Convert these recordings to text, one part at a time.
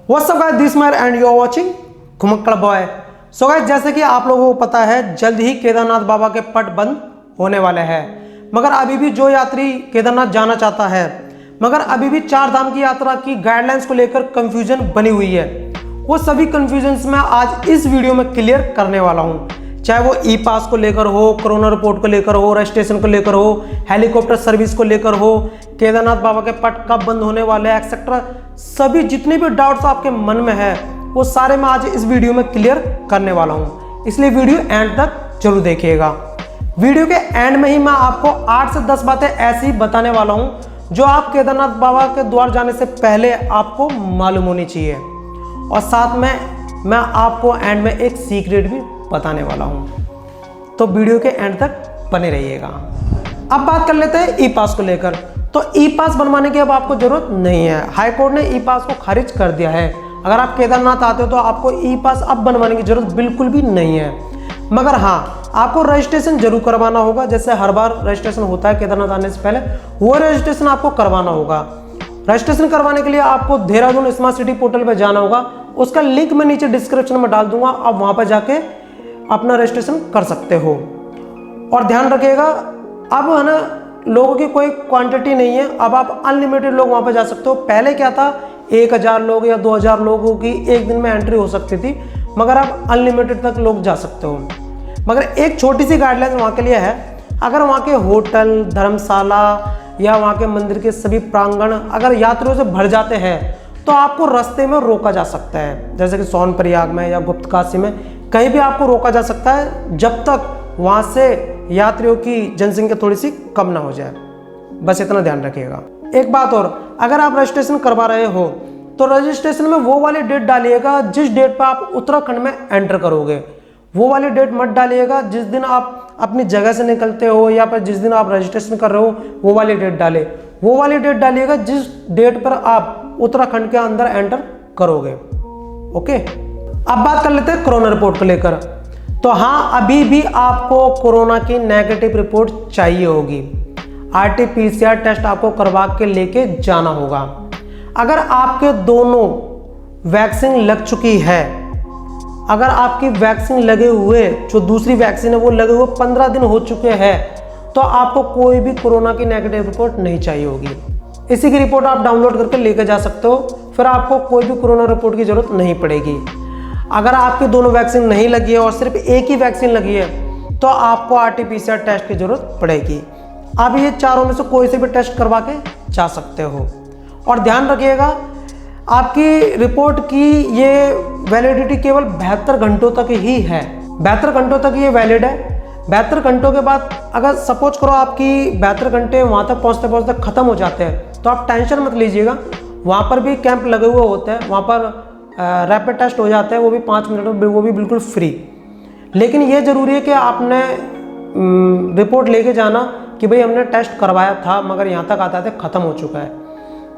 What's up guys, this मेर and you are watching Ghumakkad boy. So guys, जैसे कि आप लोगों को पता है, जल्द ही केदारनाथ बाबा के पट बंद होने वाले हैं। मगर अभी भी जो यात्री केदारनाथ जाना चाहता है, मगर अभी भी चार धाम की यात्रा की गाइडलाइंस को लेकर कंफ्यूजन बनी हुई है, वो सभी कंफ्यूजन्स मैं आज इस वीडियो में क्लियर करने वाला हूँ। चाहे वो ई पास को लेकर हो, कोरोना रिपोर्ट को लेकर हो, रजिस्ट्रेशन को लेकर हो, हेलीकॉप्टर सर्विस को लेकर हो, केदारनाथ बाबा के पट कब बंद होने वाले हैं, एक्सेट्रा सभी जितने भी डाउट्स आपके मन में है वो सारे मैं आज इस वीडियो में क्लियर करने वाला हूँ। इसलिए वीडियो एंड तक जरूर देखिएगा। वीडियो के एंड में ही मैं आपको 8 से 10 बातें ऐसी बताने वाला हूँ जो आप केदारनाथ बाबा के द्वार जाने से पहले आपको मालूम होनी चाहिए, और साथ में मैं आपको एंड में एक सीक्रेट भी बताने वाला हूँ। तो वीडियो के एंड तक बने रहिएगा। अब बात कर लेते हैं ई पास को लेकर। तो ई पास बनवाने की अब आपको जरूरत नहीं है। हाई कोर्ट ने ई पास को खारिज कर दिया है। अगर आप केदारनाथ आते हो तो आपको ई पास अब बनवाने की जरूरत बिल्कुल भी नहीं है। मगर हाँ, आपको रजिस्ट्रेशन जरूर करवाना होगा। जैसे हर बार रजिस्ट्रेशन होता है केदारनाथ आने से पहले, वो रजिस्ट्रेशन आपको करवाना होगा। रजिस्ट्रेशन करवाने के लिए आपको देहरादून स्मार्ट सिटी पोर्टल पर जाना होगा। उसका लिंक मैं नीचे डिस्क्रिप्शन में डाल दूंगा। आप वहां पर जाके अपना रजिस्ट्रेशन कर सकते हो। और ध्यान रखिएगा, अब है ना, लोगों की कोई क्वांटिटी नहीं है। अब आप अनलिमिटेड लोग वहां पर जा सकते हो। पहले क्या था, 1000 लोग या 2000 लोगों की एक दिन में एंट्री हो सकती थी, मगर अब अनलिमिटेड तक लोग जा सकते हो। मगर एक छोटी सी गाइडलाइन वहाँ के लिए है। अगर वहाँ के होटल, धर्मशाला या वहाँ के मंदिर के सभी प्रांगण अगर यात्रियों से भर जाते हैं तो आपको रास्ते में रोका जा सकता है। जैसे कि सोनप्रयाग में या गुप्तकाशी में कहीं भी आपको रोका जा सकता है, जब तक वहाँ से यात्रियों की जनसंख्या थोड़ी सी कम ना हो जाए। बस इतना ध्यान रखिएगा। एक बात और, अगर आप रजिस्ट्रेशन करवा रहे हो तो रजिस्ट्रेशन में वो वाली डेट डालिएगा जिस डेट पर आप उत्तराखंड में एंटर करोगे। वो वाली डेट मत डालिएगा जिस दिन आप अपनी जगह से निकलते हो या फिर जिस दिन आप रजिस्ट्रेशन कर रहे हो वो वाली डेट डाले। वो वाली डेट डालिएगा जिस डेट पर आप उत्तराखंड के अंदर एंटर करोगे। ओके, अब बात कर लेते हैं कोरोना रिपोर्ट को लेकर। तो हाँ, अभी भी आपको कोरोना की नेगेटिव रिपोर्ट चाहिए होगी। RT-PCR टेस्ट आपको करवा के लेके जाना होगा। अगर आपके दोनों वैक्सीन लग चुकी है, अगर आपकी वैक्सीन लगे हुए, जो दूसरी वैक्सीन है वो लगे हुए 15 दिन हो चुके हैं, तो आपको कोई भी कोरोना की नेगेटिव रिपोर्ट नहीं चाहिए होगी। इसी की रिपोर्ट आप डाउनलोड करके लेके जा सकते हो, फिर आपको कोई भी कोरोना रिपोर्ट की जरूरत नहीं पड़ेगी। अगर आपकी दोनों वैक्सीन नहीं लगी है और सिर्फ एक ही वैक्सीन लगी है तो आपको RT-PCR टेस्ट की जरूरत पड़ेगी। आप ये चारों में से कोई से भी टेस्ट करवा के जा सकते हो। और ध्यान रखिएगा, आपकी रिपोर्ट की ये वैलिडिटी केवल 72 घंटों तक ही है। 72 घंटों तक ये वैलिड है। 72 घंटों के बाद अगर सपोज करो आपकी 72 घंटे वहाँ तक पहुँचते पहुँचते ख़त्म हो जाते हैं तो आप टेंशन मत लीजिएगा। वहाँ पर भी कैंप लगे हुए होते हैं, वहाँ पर रैपिड टेस्ट हो जाते हैं, वो भी 5 मिनट में, वो भी बिल्कुल फ्री। लेकिन ये ज़रूरी है कि आपने रिपोर्ट लेके जाना कि भाई हमने टेस्ट करवाया था मगर यहाँ तक आते आते ख़त्म हो चुका है,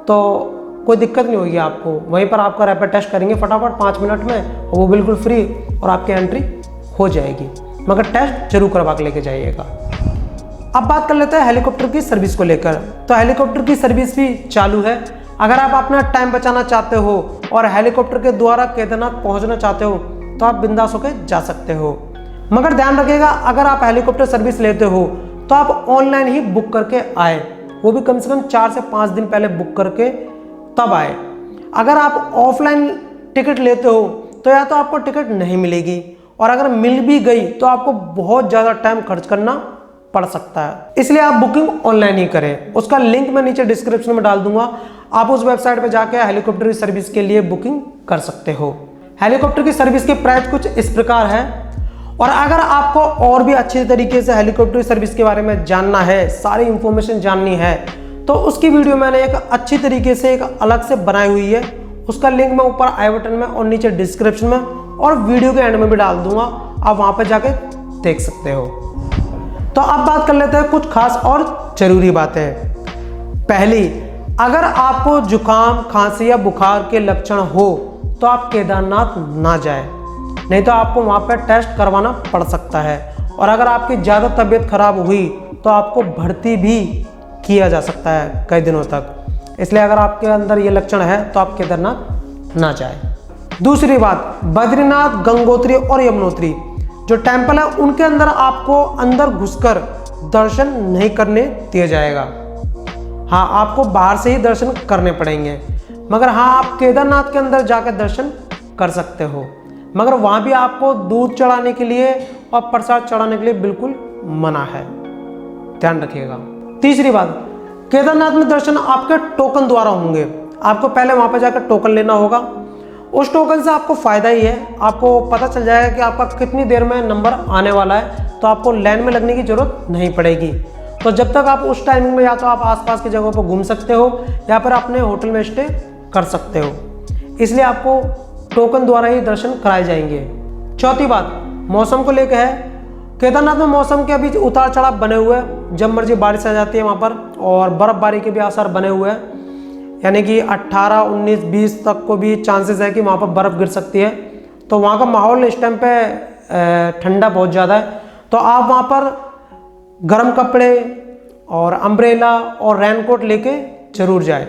तो कोई दिक्कत नहीं होगी आपको। वहीं पर आपका रैपिड टेस्ट करेंगे फटाफट 5 मिनट में, और वो बिल्कुल फ्री और आपकी एंट्री हो जाएगी। मगर टेस्ट जरूर करवा के लेके जाइएगा। अब बात कर लेते हैं हेलीकॉप्टर की सर्विस को लेकर। तो हेलीकॉप्टर की सर्विस भी चालू है। अगर आप अपना टाइम बचाना चाहते हो और हेलीकॉप्टर के द्वारा केदारनाथ पहुंचना चाहते हो तो आप बिंदास होकर जा सकते हो। मगर ध्यान रखिएगा, अगर आप हेलीकॉप्टर सर्विस लेते हो तो आप ऑनलाइन ही बुक करके आए, वो भी कम से कम 4 से 5 दिन पहले बुक करके तब आए। अगर आप ऑफलाइन टिकट लेते हो तो या तो आपको टिकट नहीं मिलेगी, और अगर मिल भी गई तो आपको बहुत ज़्यादा टाइम खर्च करना पड़ सकता है। इसलिए आप बुकिंग ऑनलाइन ही करें। उसका लिंक मैं नीचे डिस्क्रिप्शन में डाल दूंगा। आप उस वेबसाइट पर जाके हेलीकॉप्टर की सर्विस के लिए बुकिंग कर सकते हो। हेलीकॉप्टर की सर्विस के प्राइस कुछ इस प्रकार है। और अगर आपको और भी अच्छे तरीके से हेलीकॉप्टर की सर्विस के बारे में जानना है, सारी इंफॉर्मेशन जाननी है, तो उसकी वीडियो मैंने एक अच्छी तरीके से एक अलग से बनाई हुई है। उसका लिंक मैं ऊपर आई बटन में और नीचे डिस्क्रिप्शन में और वीडियो के एंड में भी डाल दूंगा। आप वहां पर जाके देख सकते हो। तो अब बात कर लेते हैं कुछ खास और जरूरी बातें। पहली, अगर आपको जुकाम, खांसी या बुखार के लक्षण हो तो आप केदारनाथ ना जाएं, नहीं तो आपको वहाँ पर टेस्ट करवाना पड़ सकता है। और अगर आपकी ज़्यादा तबीयत खराब हुई तो आपको भर्ती भी किया जा सकता है कई दिनों तक। इसलिए अगर आपके अंदर ये लक्षण है तो आप केदारनाथ ना जाए। दूसरी बात, बद्रीनाथ, गंगोत्री और यमुनोत्री जो टेम्पल है उनके अंदर आपको अंदर घुसकर दर्शन नहीं करने दिया जाएगा। हाँ, आपको बाहर से ही दर्शन करने पड़ेंगे, मगर हाँ आप केदारनाथ के अंदर जाकर दर्शन कर सकते हो, मगर वहाँ भी आपको दूध चढ़ाने के लिए और प्रसाद चढ़ाने के लिए बिल्कुल मना है, ध्यान रखिएगा। तीसरी बात, केदारनाथ में दर्शन आपके टोकन द्वारा होंगे। आपको पहले वहाँ पर जाकर टोकन लेना होगा। उस टोकन से आपको फ़ायदा ही है, आपको पता चल जाएगा कि आपका कितनी देर में नंबर आने वाला है, तो आपको लाइन में लगने की ज़रूरत नहीं पड़ेगी। तो जब तक आप उस टाइमिंग में या तो आप आसपास की जगहों पर घूम सकते हो या फिर अपने होटल में स्टे कर सकते हो, इसलिए आपको टोकन द्वारा ही दर्शन कराए जाएंगे। चौथी बात, मौसम को लेकर है। केदारनाथ में मौसम के अभी उतार चढ़ाव बने हुए हैं, जब मर्जी बारिश आ जाती है वहाँ पर, और बर्फबारी के भी आसार बने हुए हैं, यानी कि 18, 19, 20 तक को भी चांसेस है कि वहाँ पर बर्फ़ गिर सकती है। तो वहाँ का माहौल इस टाइम पे ठंडा बहुत ज़्यादा है, तो आप वहाँ पर गर्म कपड़े और अम्ब्रेला और रेनकोट लेके जरूर जाए,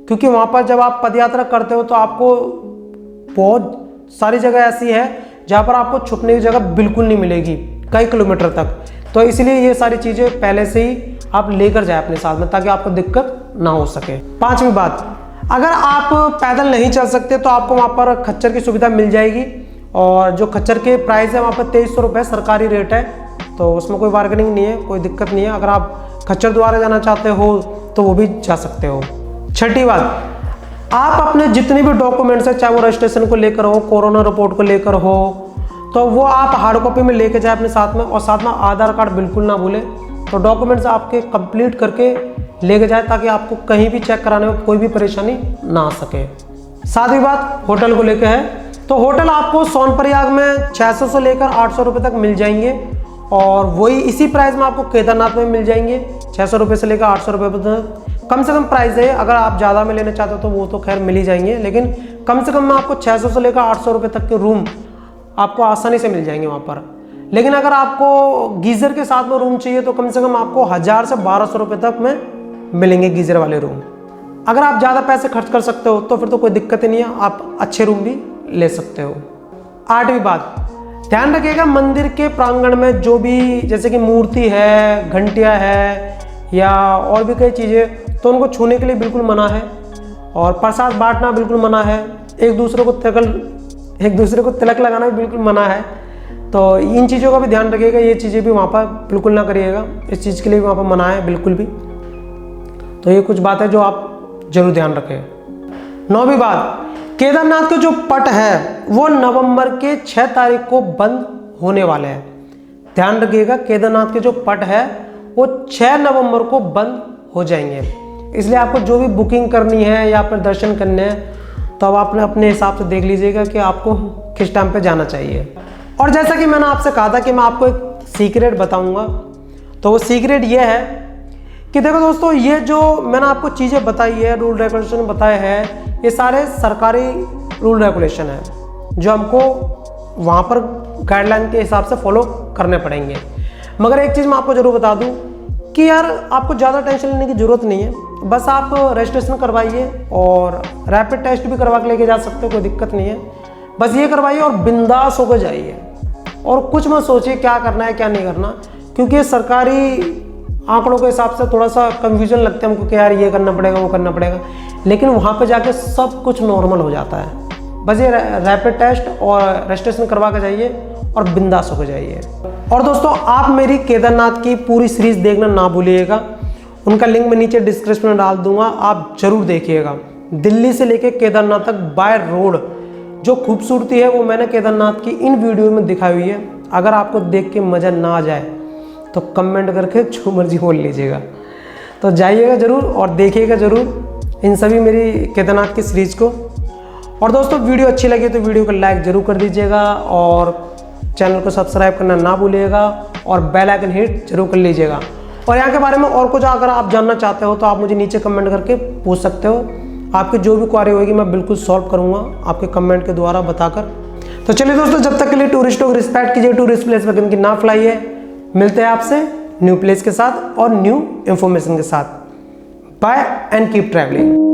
क्योंकि वहाँ पर जब आप पदयात्रा करते हो तो आपको बहुत सारी जगह ऐसी है जहाँ पर आपको छुपने की जगह बिल्कुल नहीं मिलेगी कई किलोमीटर तक। तो इसलिए ये सारी चीज़ें पहले से ही आप लेकर जाए अपने साथ में, ताकि आपको दिक्कत ना हो सके। पांचवी बात, अगर आप पैदल नहीं चल सकते तो आपको वहाँ पर खच्चर की सुविधा मिल जाएगी, और जो खच्चर के प्राइस है वहाँ पर 2300 रुपये सरकारी रेट है, तो उसमें कोई बार्गेनिंग नहीं है, कोई दिक्कत नहीं है। अगर आप खच्चर द्वारा जाना चाहते हो तो वो भी जा सकते हो। छठी बात, आप अपने जितने भी डॉक्यूमेंट्स हैं, चाहे वो रजिस्ट्रेशन को लेकर हो, कोरोना रिपोर्ट को लेकर हो, तो वो आप हार्ड कॉपी में लेके जाए अपने साथ में, और साथ में आधार कार्ड बिल्कुल ना भूलें। तो डॉक्यूमेंट्स आपके कंप्लीट करके लेके जाए, ताकि आपको कहीं भी चेक कराने में कोई भी परेशानी ना आ सके। सातवीं बात, होटल को लेकर है। तो होटल आपको सोनप्रयाग में 600 से लेकर 800 रुपये तक मिल जाएंगे, और वही इसी प्राइस में आपको केदारनाथ में मिल जाएंगे, 600 रुपये से लेकर 800 रुपये तक। कम से कम प्राइस है, अगर आप ज़्यादा में लेना चाहते हो तो वो तो खैर मिल ही जाएंगे, लेकिन कम से कम में आपको 600 से लेकर 800 रुपये तक के रूम आपको आसानी से मिल जाएंगे वहाँ पर। लेकिन अगर आपको गीज़र के साथ में रूम चाहिए तो कम से कम आपको 1000 से 1200 रुपये तक में मिलेंगे गीज़र वाले रूम। अगर आप ज़्यादा पैसे खर्च कर सकते हो तो फिर तो कोई दिक्कत ही नहीं है, आप अच्छे रूम भी ले सकते हो। आठवीं बात, ध्यान रखिएगा, मंदिर के प्रांगण में जो भी जैसे कि मूर्ति है, घंटियाँ है या और भी कई चीज़ें, तो उनको छूने के लिए बिल्कुल मना है, और प्रसाद बांटना बिल्कुल मना है, एक दूसरे को तिलक लगाना भी बिल्कुल मना है। तो इन चीज़ों का भी ध्यान रखिएगा, ये चीज़ें भी वहाँ पर बिल्कुल ना करिएगा, इस चीज़ के लिए भी वहाँ पर मना है बिल्कुल भी। तो ये कुछ बात है जो आप जरूर ध्यान रखें। 9वीं बात, केदारनाथ के जो पट है वो नवंबर के 6 तारीख को बंद होने वाले हैं। ध्यान रखिएगा, केदारनाथ के जो पट है वो 6 नवंबर को बंद हो जाएंगे, इसलिए आपको जो भी बुकिंग करनी है या फिर दर्शन करने हैं तो अब आपने अपने हिसाब से देख लीजिएगा कि आपको किस टाइम पे जाना चाहिए। और जैसा कि मैंने आपसे कहा था कि मैं आपको एक सीक्रेट बताऊंगा, तो वो सीक्रेट ये है कि देखो दोस्तों, ये जो मैंने आपको चीज़ें बताई है, रूल रेगुलेशन बताए हैं, ये सारे सरकारी रूल रेगुलेशन है जो हमको वहाँ पर गाइडलाइन के हिसाब से फॉलो करने पड़ेंगे। मगर एक चीज़ मैं आपको ज़रूर बता दूँ कि यार आपको ज़्यादा टेंशन लेने की ज़रूरत नहीं है, बस आप रजिस्ट्रेशन करवाइए और रैपिड टेस्ट भी करवा के लेके जा सकते हो, कोई दिक्कत नहीं है। बस ये करवाइए और बिंदास होकर जाइए, और कुछ मत सोचिए क्या करना है क्या नहीं करना, क्योंकि सरकारी आंकड़ों के हिसाब से थोड़ा सा कन्फ्यूजन लगता है हमको कि यार ये करना पड़ेगा वो करना पड़ेगा, लेकिन वहाँ पे जाके सब कुछ नॉर्मल हो जाता है। बस ये रैपिड टेस्ट और रजिस्ट्रेशन करवा के जाइए और बिंदास होकर जाइए। और दोस्तों, आप मेरी केदारनाथ की पूरी सीरीज़ देखना ना भूलिएगा, उनका लिंक मैं नीचे डिस्क्रिप्शन में डाल दूंगा, आप जरूर देखिएगा। दिल्ली से लेके केदारनाथ तक बाय रोड जो खूबसूरती है वो मैंने केदारनाथ की इन वीडियो में दिखाई हुई है। अगर आपको देख के मज़ा ना आ जाए तो कमेंट करके जो मर्जी बोल लीजिएगा। तो जाइएगा ज़रूर और देखिएगा ज़रूर इन सभी मेरी केदारनाथ की सीरीज़ को। और दोस्तों, वीडियो अच्छी लगी तो वीडियो को लाइक ज़रूर कर दीजिएगा, और चैनल को सब्सक्राइब करना ना भूलिएगा, और बेल आइकन हिट जरूर कर लीजिएगा। और यहाँ के बारे में और कुछ अगर आप जानना चाहते हो तो आप मुझे नीचे कमेंट करके पूछ सकते हो। आपकी जो भी क्वारी होगी मैं बिल्कुल सॉल्व करूँगा आपके कमेंट के द्वारा बताकर। तो चलिए दोस्तों, जब तक के लिए टूरिस्टों को रिस्पेक्ट कीजिए, टूरिस्ट प्लेस पर गंदगी ना फैलाइए। मिलते हैं आपसे न्यू प्लेस के साथ और न्यू इन्फॉर्मेशन के साथ। Bye and keep travelling.